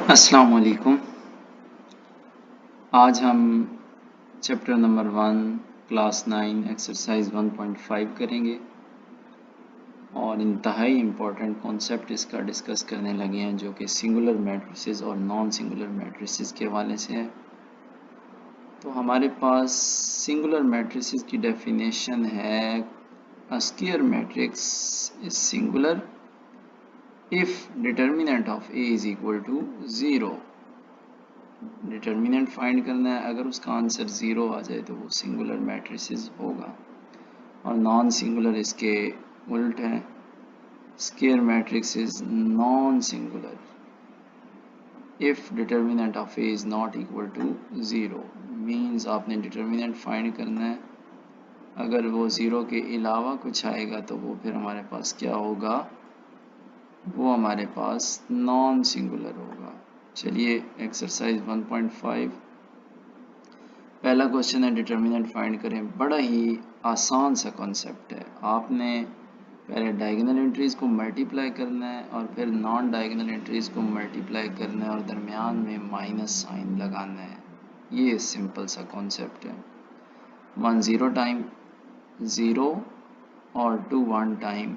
अस्सलाम वालेकुम। आज हम चैप्टर नंबर 1 क्लास 9 एक्सरसाइज 1.5 करेंगे और इंतहाई इम्पोर्टेंट कॉन्सेप्ट इसका डिस्कस करने लगे हैं जो कि सिंगुलर मैट्रिसेस और नॉन सिंगुलर मैट्रिसेस के हवाले से है। तो हमारे पास सिंगुलर मैट्रिसेस की डेफिनेशन है a square matrix is singular if determinant of A is equal to 0। Determinant find करना है, अगर उसका आंसर 0 आ जाए तो वो सिंगुलर मैट्रिसेस होगा और नॉन सिंगुलर इसके उल्ट है। Square matrix is non singular if determinant of A is not equal to 0। Means आपने डिटर्मिनेंट फाइंड करना है, अगर वो 0 के अलावा कुछ आएगा तो वो फिर हमारे पास क्या होगा, वो हमारे पास नॉन सिंगुलर होगा। चलिए एक्सरसाइज 1.5 पहला क्वेश्चन है डिटर्मिनेंट फाइंड करें। बड़ा ही आसान सा कॉन्सेप्ट है। आपने पहले डायगोनल एंट्रीज को मल्टीप्लाई करना है और फिर नॉन डायगोनल एंट्रीज को मल्टीप्लाई करना है और दरमियान में माइनस साइन लगाना है। ये सिंपल सा कॉन्सेप्ट है। 1 0 टाइम 0 और 2 1 time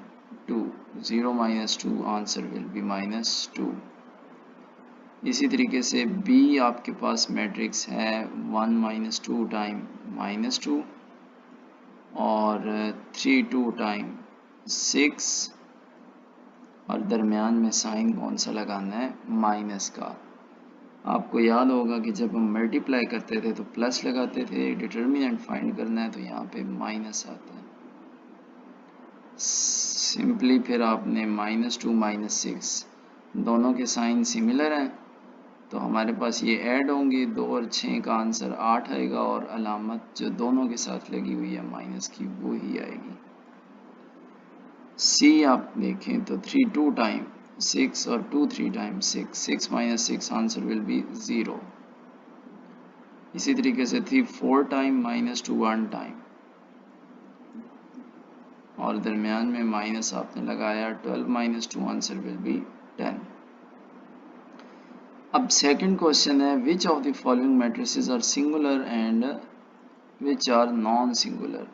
2। 0 minus 2 answer will be -2। इसी तरीके से B आपके पास मैट्रिक्स है 1 - 2 टाइम -2 और 3 2 टाइम 6 और दरमियान में साइन कौन सा लगाना है, माइनस का। आपको याद होगा कि जब हम मल्टीप्लाई करते थे तो प्लस लगाते थे, डिटर्मिनेंट फाइंड करना है तो यहाँ पे माइनस आता है। सिंपली फिर आपने -2 -6 दोनों के साइन सिमिलर हैं तो हमारे पास ये ऐड होंगे, 2 और 6 का आंसर 8 आएगा और अलामत जो दोनों के साथ लगी हुई है माइनस की वो ही आएगी। सी आप देखें तो 3 2 टाइम 6 और 2 3 टाइम 6, 6 - 6 आंसर विल बी 0। इसी तरीके से 3 4 टाइम -2 1 टाइम और दरमियान में माइनस आपने लगाया, 12 - 2 आंसर विल बी 10। अब सेकंड क्वेश्चन है which of the following matrices are singular and which are non singular.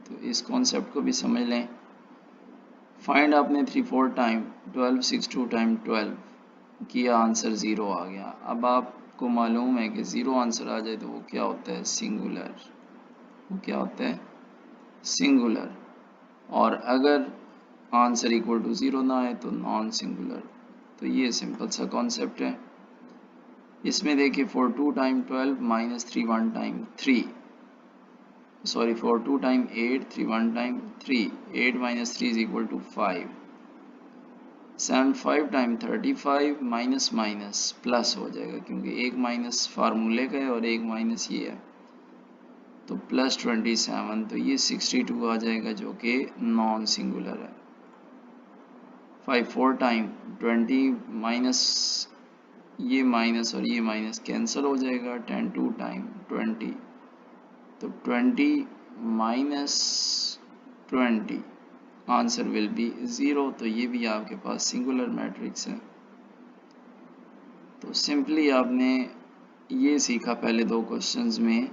तो इस कॉन्सेप्ट को भी समझ लें। फाइंड आपने 3 4 टाइम 12 6 2 टाइम 12 किया, आंसर 0 आ गया। अब आपको मालूम है कि 0 आंसर आ जाए तो वो क्या होता है, सिंगुलर। वो क्या होता है, सिंगुलर। और अगर आंसर इक्वल टू 0 ना आए तो नॉन सिंगुलर। तो ये सिंपल सा कॉन्सेप्ट है। इसमें देखिए 4 2 time 12 -3 1 time 3, sorry 4 2 time 8 3 1 time 3, 8 - 3 is equal to 5। 7 5 time 35 minus minus plus हो जाएगा क्योंकि एक माइनस फार्मूले का है और एक माइनस ये है, तो प्लस 27, तो ये 62 आ जाएगा जो कि नॉन सिंगुलर है। 5 4 टाइम 20 माइनस ये माइनस और ये माइनस कैंसिल हो जाएगा, 10 2 टाइम 20, तो 20 - 20 आंसर विल बी 0। तो ये भी आपके पास सिंगुलर मैट्रिक्स है। तो सिंपली आपने ये सीखा पहले दो क्वेश्चंस में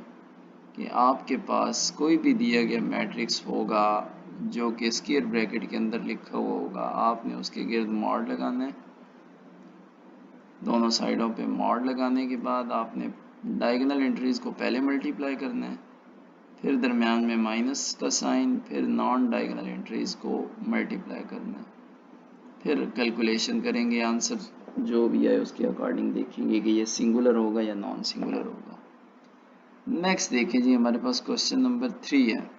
कि आपके पास कोई भी दिया गया मैट्रिक्स होगा जो कि स्क्वायर ब्रैकेट के अंदर लिखा हुआ होगा, आपने उसके गिर्द मॉड लगाना है। दोनों साइडों पे मॉड लगाने के बाद आपने डायगोनल एंट्रीज को पहले मल्टीप्लाई करना है, फिर दरमियान में माइनस का साइन, फिर नॉन डायगोनल एंट्रीज को मल्टीप्लाई करना है, फिर कैलकुलेशन करेंगे, आंसर जो भी है उसके अकॉर्डिंग देखेंगे कि ये सिंगुलर होगा या नॉन सिंगुलर होगा। नेक्स्ट देखिए जी, हमारे पास क्वेश्चन नंबर 3 है।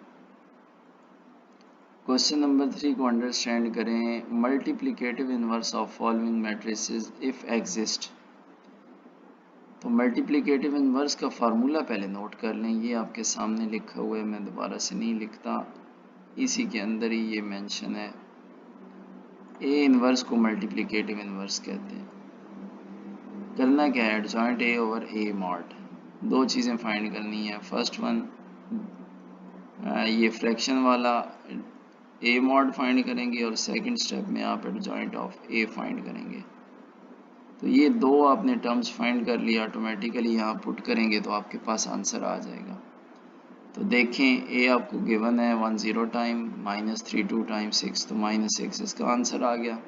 क्वेश्चन नंबर 3 को अंडरस्टैंड करें। Multiplicative inverse of following matrices if exist. तो मल्टीप्लिकेटिव इनवर्स का फार्मूला पहले नोट कर लें, ये आपके सामने लिखा हुआ है, मैं दोबारा से नहीं लिखता, इसी के अंदर ही ये मेंशन है। ए इनवर्स को मल्टीप्लिकेटिव इनवर्स कहते हैं। करना क्या है, adjoint A over A mod. दो चीज़ें फाइंड करनी है। फर्स्ट वन ये फ्रैक्शन वाला ए मॉड फाइंड करेंगे और सेकंड स्टेप में आप एडजॉइंट ऑफ ए फाइंड करेंगे। तो ये दो आपने टर्म्स फाइंड कर लिया, ऑटोमेटिकली यहाँ पुट करेंगे तो आपके पास आंसर आ जाएगा। तो देखें ए आपको गिवन है 10 टाइम -32 टाइम्स 6, तो -6 इसका आंसर आ गया।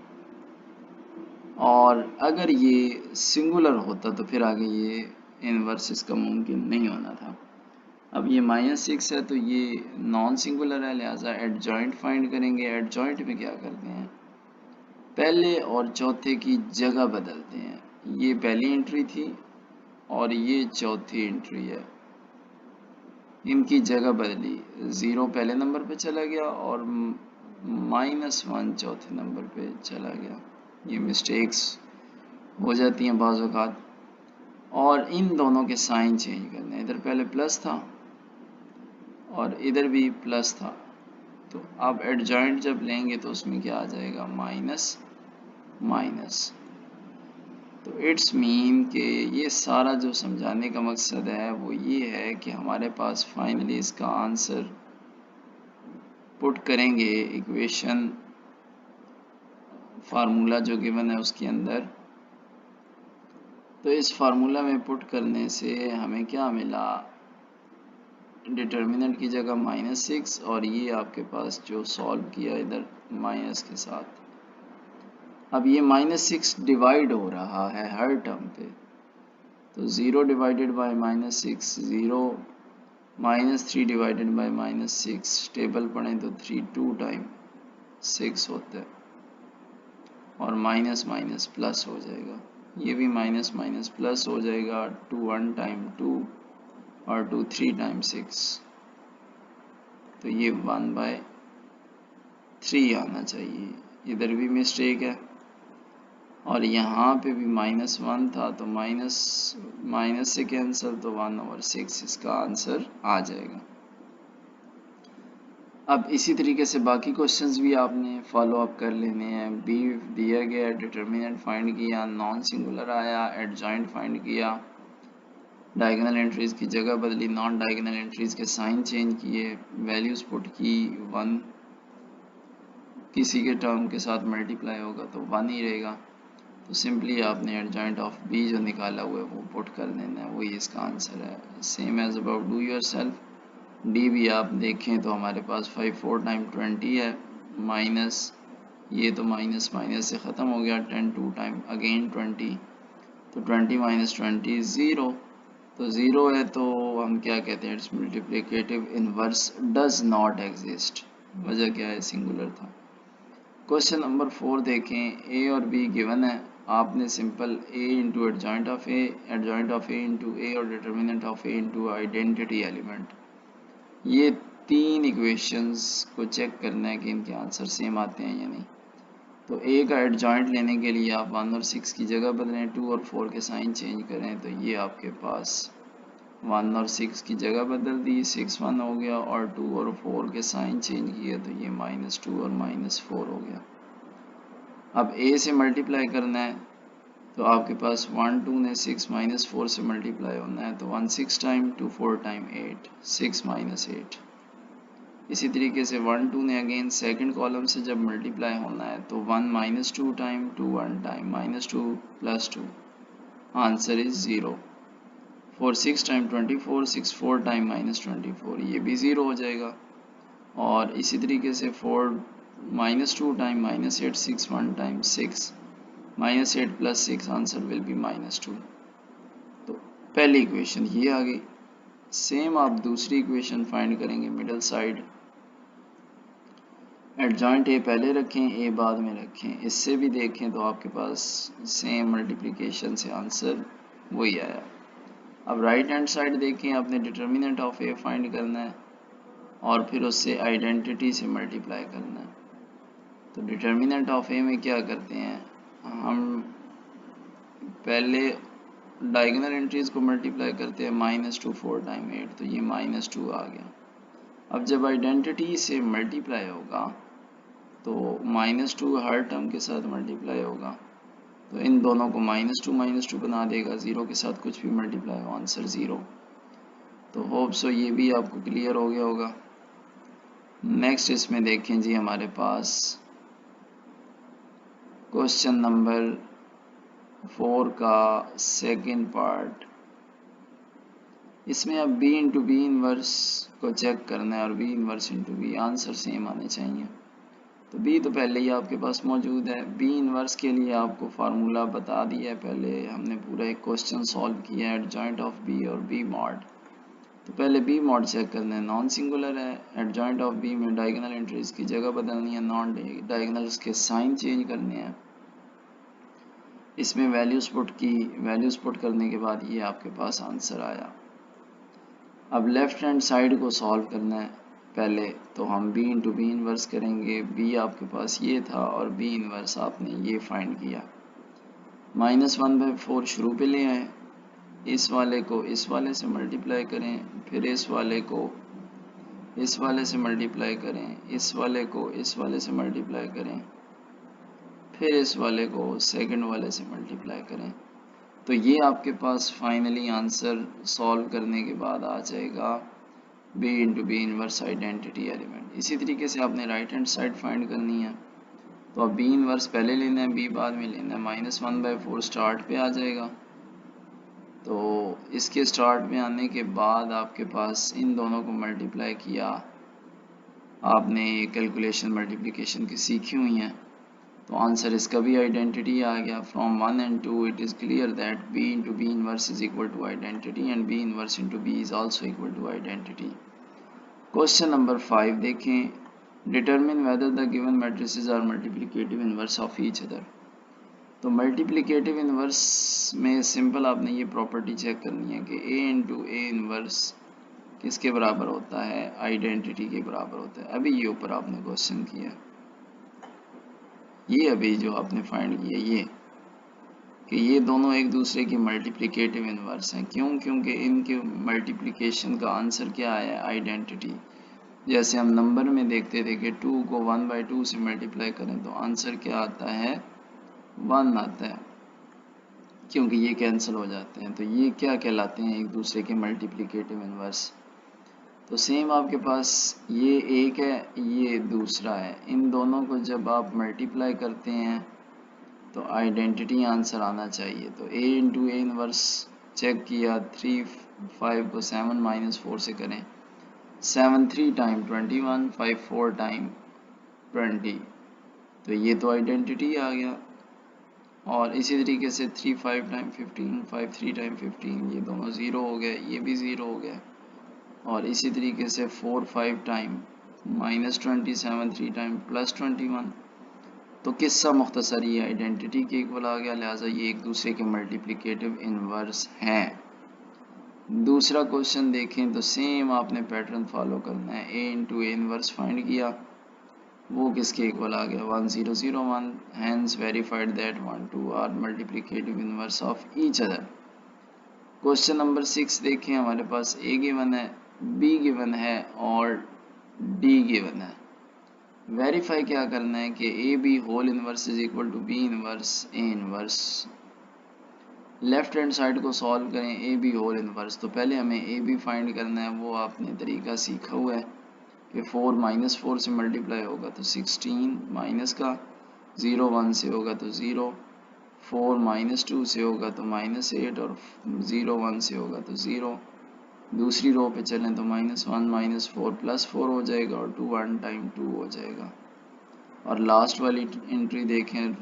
और अगर ये सिंगुलर होता तो फिर आगे ये इनवर्स इसका मुमकिन नहीं होना था। अब ये -6 है तो ये नॉन सिंगुलर है, लिहाजा एडजॉइंट फाइंड करेंगे। एडजॉइंट में क्या करते हैं, पहले और चौथे की जगह बदलते हैं। ये पहली एंट्री थी और ये चौथी एंट्री है, इनकी जगह बदली। 0 पहले नंबर पे चला गया और -1 चौथे नंबर पे चला गया। ये मिस्टेक्स हो जाती हैं बाज़ औक़ात। और इन दोनों के साइन चेंज करने, इधर पहले प्लस था और इधर भी प्लस था, तो अब एडजॉइंट जब लेंगे तो उसमें क्या आ जाएगा, माइनस माइनस। तो इट्स मीन कि ये सारा जो समझाने का मकसद है वो ये है कि हमारे पास फाइनली इसका आंसर पुट करेंगे इक्वेशन फार्मूला जो गिवन है उसके अंदर। तो इस फार्मूला में पुट करने से हमें क्या मिला, डिटर्मिनेंट की जगह -6 और ये आपके पास जो सॉल्व किया इधर माइनस के साथ। अब ये -6 डिवाइड हो रहा है हर टर्म पे, तो 0 divided by -6 0, -3 divided by -6, table पढ़ें तो 3 2 टाइम 6 होता है और माइनस माइनस प्लस हो जाएगा। ये भी माइनस माइनस प्लस हो जाएगा, 2 1 टाइम 2 और 2 3 टाइम 6, तो ये 1/3 आना चाहिए। इधर भी मिस्टेक है और यहाँ पे भी -1 था तो माइनस माइनस से कैंसिल, तो 1/6 इसका आंसर आ जाएगा। अब इसी तरीके से बाकी क्वेश्चंस भी आपने फॉलो अप कर लेने हैं। बी दिया गया, डिटर्मिनेंट फाइंड किया, नॉन सिंगुलर आया, एडजॉइंट फाइंड किया, डायगोनल एंट्रीज की जगह बदली, नॉन डायगोनल एंट्रीज के साइन चेंज किए, वैल्यूज पुट की, 1 किसी के टर्म के साथ मल्टीप्लाई होगा तो 1 ही रहेगा, तो सिंपली आपने एडजॉइंट ऑफ बी जो निकाला हुआ है वो पुट कर देना है, वही इसका आंसर है। Same as about do yourself. D भी आप देखें तो हमारे पास 5 4 टाइम 20 है, माइनस ये तो माइनस माइनस से ख़त्म हो गया, 10 2 टाइम अगेन 20, तो 20 माइनस 20 ज़ीरो, तो ज़ीरो है तो हम क्या कहते हैं, it's multiplicative inverse does not exist. वजह क्या है, सिंगुलर था। क्वेश्चन नंबर 4 देखें, ए और बी गिवन है, आपने simple A into adjoint of A into A और determinant of A into identity element, ये तीन इक्वेशंस को चेक करना है कि इनके आंसर सेम आते हैं या नहीं। तो ए का एडजॉइंट लेने के लिए आप 1 और 6 की जगह बदलें, 2 और 4 के साइन चेंज करें, तो ये आपके पास 1 और 6 की जगह बदल दी, 6 1 हो गया, और 2 और 4 के साइन चेंज किए तो ये -2 और -4 हो गया। अब ए से मल्टीप्लाई करना है तो आपके पास 1 2 ने 6 -4 से मल्टीप्लाई होना है, तो 1 6 टाइम 2 4 टाइम 8, 6 -8। इसी तरीके से 1 2 ने अगेन सेकंड कॉलम से जब मल्टीप्लाई होना है तो 1 -2 time 2 1 time -2 + 2, answer is 0। 4 6 time 24, 6 4 time -24, ये भी 0 हो जाएगा। और इसी तरीके से 4 -2 time -8, 6 1 time 6, -8 + 6, answer will be -2। तो पहली इक्वेशन ये आ गई। सेम आप दूसरी इक्वेशन फाइंड करेंगे, मिडल साइड, एडजॉइंट ए पहले रखें, ए बाद में रखें, इससे भी देखें तो आपके पास सेम मल्टीप्लिकेशन से आंसर वही आया। अब राइट हैंड साइड देखें, आपने डिटर्मिनेंट ऑफ ए फाइंड करना है और फिर उससे आइडेंटिटी से मल्टीप्लाई करना है। तो डिटर्मिनेंट ऑफ ए में क्या करते हैं, हम पहले डायगोनल एंट्रीज को मल्टीप्लाई करते हैं, -2 4 टाइम 8, तो ये -2 आ गया। अब जब आइडेंटिटी से मल्टीप्लाई होगा तो -2 हर टर्म के साथ मल्टीप्लाई होगा, तो इन दोनों को -2 बना देगा, 0 के साथ कुछ भी मल्टीप्लाई हो, आंसर 0। तो होप सो ये भी आपको क्लियर हो गया होगा। नेक्स्ट इसमें देखें जी, हमारे पास क्वेश्चन नंबर 4 का सेकंड पार्ट, इसमें अब बी इंटू बी इनवर्स को चेक करना है और B inverse into B, answer same आने चाहिए। तो बी तो पहले ही आपके पास मौजूद है। बी इनवर्स के लिए आपको फार्मूला बता दिया है, पहले हमने पूरा एक क्वेश्चन सॉल्व किया है, एडजॉइंट ऑफ बी और बी मॉड। तो पहले बी मॉड चेक करना है, नॉन सिंगुलर है, एडजॉइंट ऑफ बी में डायगोनल एंट्रीज की जगह बदलनी है, नॉन डायगोनल्स के साइन चेंज करने हैं, इसमें वैल्यूज पुट करने के बाद ये आपके पास आंसर आया। अब लेफ्ट हैंड साइड को सॉल्व करना है पहले, तो हम b इंटू बी इनवर्स करेंगे। b आपके पास ये था और b इनवर्स आपने ये फाइंड किया। -1/4 शुरू पे ले आए, इस वाले को इस वाले से मल्टीप्लाई करें, फिर इस वाले को इस वाले से मल्टीप्लाई करें, इस वाले को इस वाले से मल्टीप्लाई करें, फिर इस वाले को सेकंड वाले से मल्टीप्लाई करें। तो ये आपके पास फाइनली आंसर सॉल्व करने के बाद आ जाएगा b into B inverse identity element. इसी तरीके से आपने राइट हैंड साइड फाइंड करनी है। तो अब b इनवर्स पहले लेना है, b बाद में लेना है। -1/4 स्टार्ट पे आ जाएगा, तो इसके स्टार्ट में आने के बाद आपके पास इन दोनों को मल्टीप्लाई किया, आपने कैलकुलेशन मल्टीप्लिकेशन की सीखी हुई हैं, तो आंसर इसका भी आइडेंटिटी आ गया। From 1 and 2 it is clear that b into B inverse is equal to identity and b inverse into B is also equal to identity. Question number 5 देखें, determine whether the given matrices are multiplicative inverse of each other. तो multiplicative inverse में simple आपने ये property check करनी है कि a into A inverse किसके बराबर होता है, आइडेंटिटी के बराबर होता है। अभी ये ऊपर आपने क्वेश्चन किया, ये अभी जो आपने फाइंड किया ये कि ये दोनों एक दूसरे की मल्टीप्लिकेटिव इनवर्स हैं। क्यों? क्योंकि इनके मल्टीप्लिकेशन का आंसर क्या आया, आइडेंटिटी। जैसे हम नंबर में देखते थे कि 2 को 1/2 से मल्टीप्लाई करें तो आंसर क्या आता है, 1 आता है, क्योंकि ये कैंसिल हो जाते हैं। तो ये क्या कहलाते हैं, एक दूसरे के मल्टीप्लिकेटिव इनवर्स। तो सेम आपके पास ये एक है, ये दूसरा है, इन दोनों को जब आप मल्टीप्लाई करते हैं तो आइडेंटिटी आंसर आना चाहिए। तो a into A inverse check किया, 3 5 को 7 - 4 से करें, 7 3 टाइम 21, 5 4 टाइम 20, तो ये तो आइडेंटिटी आ गया। और इसी तरीके से 3 5 टाइम 15, 5 3 टाइम 15, ये दोनों ज़ीरो हो गए, ये भी ज़ीरो हो गया। और इसी तरीके से 4 5 टाइम -27, 3 टाइम +21, तो किस्सा मुख्तसर ये आइडेंटिटी के इक्वल आ गया, लिहाजा ये एक दूसरे के मल्टीप्लिकेटिव इनवर्स हैं। दूसरा क्वेश्चन देखें तो सेम आपने पैटर्न फॉलो करना है, a into A inverse find किया, वो किसके इक्वल आ गया, 1 0 0 1, hence verified that 1 2 are multiplicative inverse of each other. Question number 6 देखें, हमारे पास a गिवन है, b गिवन है और d गिवन है। वेरीफाई क्या करना है कि A B whole inverse is equal to B inverse A inverse. Left hand side को सॉल्व करें, ए बी होल इनवर्स, तो पहले हमें ए बी फाइंड करना है, वो आपने तरीका सीखा हुआ है कि 4 -4 से मल्टीप्लाई होगा तो 16, माइनस का 0 1 से होगा तो 0, 4 -2 से होगा तो -8 और 0 1 से होगा तो 0। दूसरी रो पे चलें तो -1 -4 +4 हो जाएगा और 2 1 टाइम 2 हो जाएगा। और लास्ट वाली एंट्री देखें,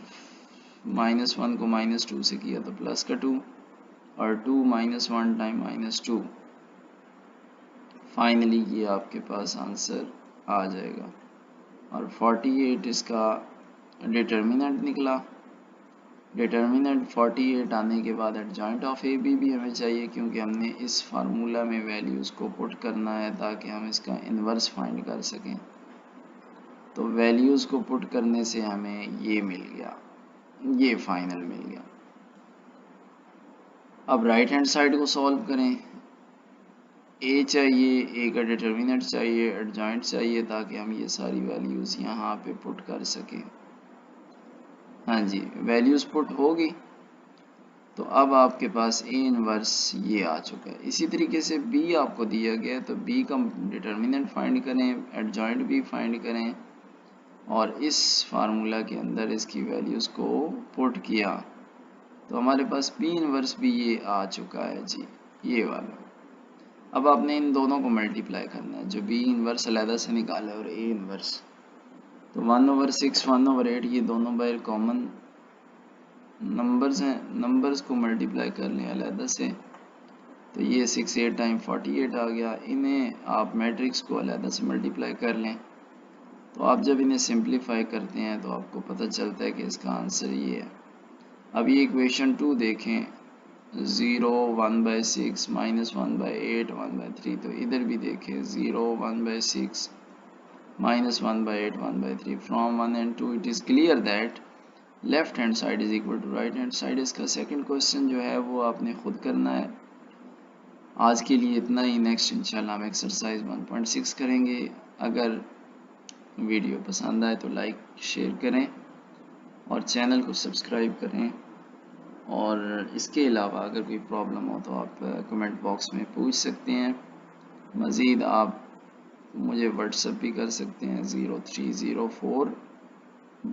-1 को -2 से किया तो प्लस का 2 और 2 -1 टाइम -2। फाइनली ये आपके पास आंसर आ जाएगा और 48 इसका डिटर्मिनेंट निकला। डिटर्मिनेंट 48 आने के बाद एडजॉइंट ऑफ ए बी भी हमें चाहिए, क्योंकि हमने इस फार्मूला में वैल्यूज़ को पुट करना है ताकि हम इसका इन्वर्स फाइंड कर सकें। तो वैल्यूज़ को पुट करने से हमें ये मिल गया, ये फाइनल मिल गया। अब राइट हैंड साइड को सॉल्व करें, ए चाहिए, ए का डिटर्मिनेंट चाहिए, एडजॉइंट चाहिए, ताकि हम ये सारी वैल्यूज़ यहाँ पे पुट कर सकें। हाँ जी, वैल्यूज़ पुट होगी तो अब आपके पास ए इनवर्स ये आ चुका है। इसी तरीके से बी आपको दिया गया है, तो बी का डिटर्मिनेंट फाइंड करें, एडजॉइंट भी फाइंड करें और इस फार्मूला के अंदर इसकी वैल्यूज़ को पुट किया तो हमारे पास बी इनवर्स भी ये आ चुका है जी, ये वाला। अब आपने इन दोनों को मल्टीप्लाई करना है, जो बी इनवर्स अलहदा से निकाला है और ए इनवर्स। तो 1/6 1/8 ये दोनों बाहर कॉमन नंबर्स हैं, नंबर्स को मल्टीप्लाई कर लें अलहदा से, तो ये 6 8 टाइम 48 आ गया। इन्हें आप मैट्रिक्स को अलहदा से मल्टीप्लाई कर लें, तो आप जब इन्हें सिंप्लीफाई करते हैं तो आपको पता चलता है कि इसका आंसर ये है। अब ये इक्वेशन 2 देखें, 0 1/6 -1/8 1/3, तो इधर भी देखें 0 1/6 -1/8 1/3। From 1 and 2 it is clear that left hand side is equal to right hand side. इसका सेकंड क्वेश्चन जो है वो आपने खुद करना है। आज के लिए इतना ही, नेक्स्ट इंशाल्लाह हम एक्सरसाइज 1.6 करेंगे। अगर वीडियो पसंद आए तो लाइक शेयर करें और चैनल को सब्सक्राइब करें, और इसके अलावा अगर कोई प्रॉब्लम हो तो आप कमेंट बॉक्स में पूछ सकते हैं। मज़ीद आप मुझे व्हाट्सएप भी कर सकते हैं 0304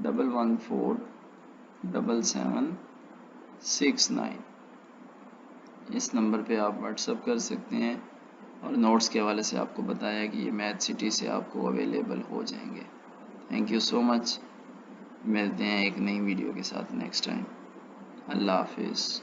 114 7769। इस नंबर पे आप व्हाट्सएप कर सकते हैं, और नोट्स के हवाले से आपको बताया कि ये मैथ सिटी से आपको अवेलेबल हो जाएंगे। Thank you so much. मिलते हैं एक नई वीडियो के साथ नेक्स्ट टाइम। अल्लाह हाफिज़।